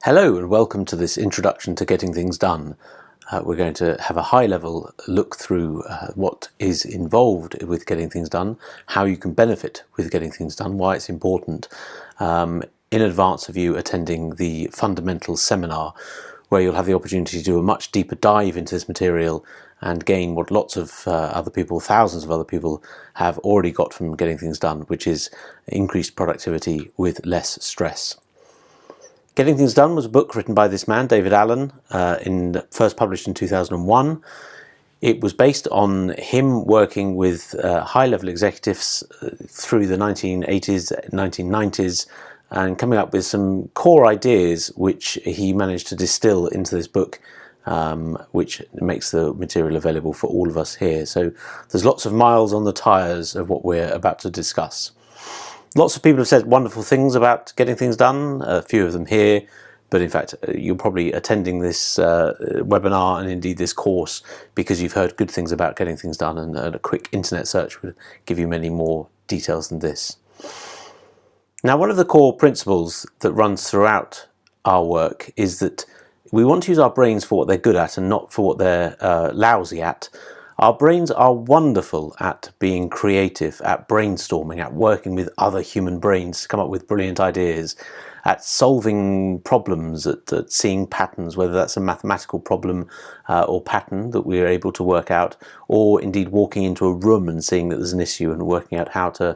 Hello and welcome to this introduction to getting things done. We're going to have a high-level look through what is involved with getting things done, how you can benefit with getting things done, why it's important, in advance of you attending the Fundamentals seminar, where you'll have the opportunity to do a much deeper dive into this material and gain what lots of other people, thousands of other people, have already got from getting things done, which is increased productivity with less stress. Getting Things Done was a book written by this man, David Allen, first published in 2001. It was based on him working with high-level executives through the 1980s, 1990s, and coming up with some core ideas which he managed to distill into this book, which makes the material available for all of us here. So there's lots of miles on the tyres of what we're about to discuss. Lots of people have said wonderful things about getting things done, a few of them here, but in fact you're probably attending this webinar and indeed this course because you've heard good things about getting things done, and a quick internet search would give you many more details than this. Now, one of the core principles that runs throughout our work is that we want to use our brains for what they're good at and not for what they're lousy at. Our brains are wonderful at being creative, at brainstorming, at working with other human brains to come up with brilliant ideas, at solving problems, at seeing patterns, whether that's a mathematical problem or pattern that we are able to work out, or indeed walking into a room and seeing that there's an issue and working out how to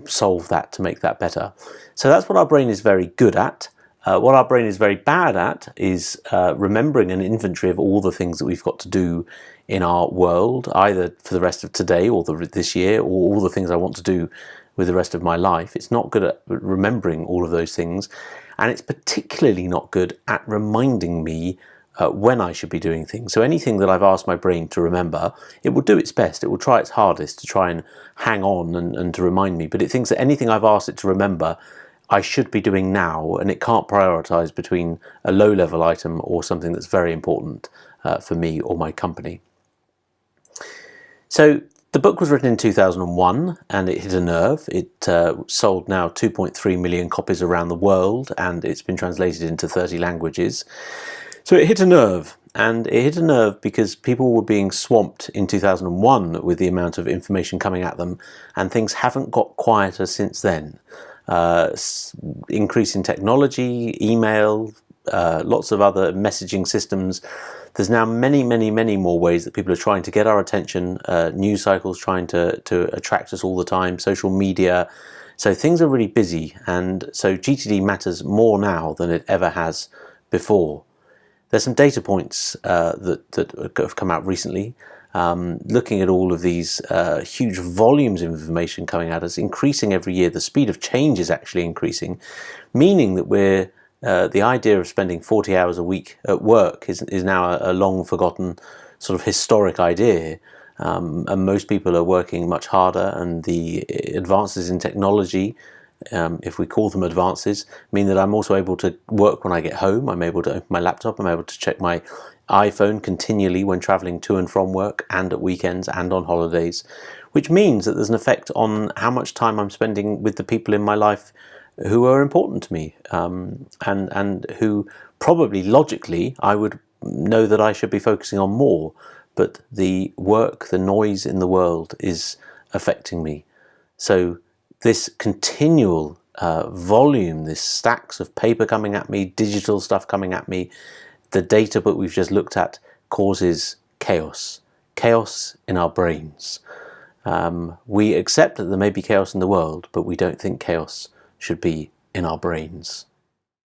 solve that to make that better. So that's what our brain is very good at. What our brain is very bad at is remembering an inventory of all the things that we've got to do in our world, either for the rest of today or this year, or all the things I want to do with the rest of my life. It's not good at remembering all of those things, and it's particularly not good at reminding me when I should be doing things. So anything that I've asked my brain to remember, it will do its best, it will try its hardest to try and hang on and to remind me, but it thinks that anything I've asked it to remember I should be doing now, and it can't prioritise between a low-level item or something that's very important for me or my company. So the book was written in 2001 and it hit a nerve. It sold now 2.3 million copies around the world, and it's been translated into 30 languages. So it hit a nerve, and it hit a nerve because people were being swamped in 2001 with the amount of information coming at them, and things haven't got quieter since then. Increase in technology, email, lots of other messaging systems. There's now many more ways that people are trying to get our attention, news cycles trying to attract us all the time, social media. So things are really busy, and so GTD matters more now than it ever has before. There's some data points that have come out recently, looking at all of these huge volumes of information coming at us, increasing every year. The speed of change is actually increasing, meaning that the idea of spending 40 hours a week at work is now a long forgotten sort of historic idea, and most people are working much harder, and the advances in technology, if we call them advances, mean that I'm also able to work when I get home. I'm able to open my laptop, I'm able to check my iPhone continually when travelling to and from work and at weekends and on holidays, which means that there's an effect on how much time I'm spending with the people in my life who are important to me, and who probably logically I would know that I should be focusing on more, but the work, the noise in the world is affecting me. So this continual volume, this stacks of paper coming at me, digital stuff coming at me, the data that we've just looked at causes chaos in our brains. We accept that there may be chaos in the world, but we don't think chaos should be in our brains.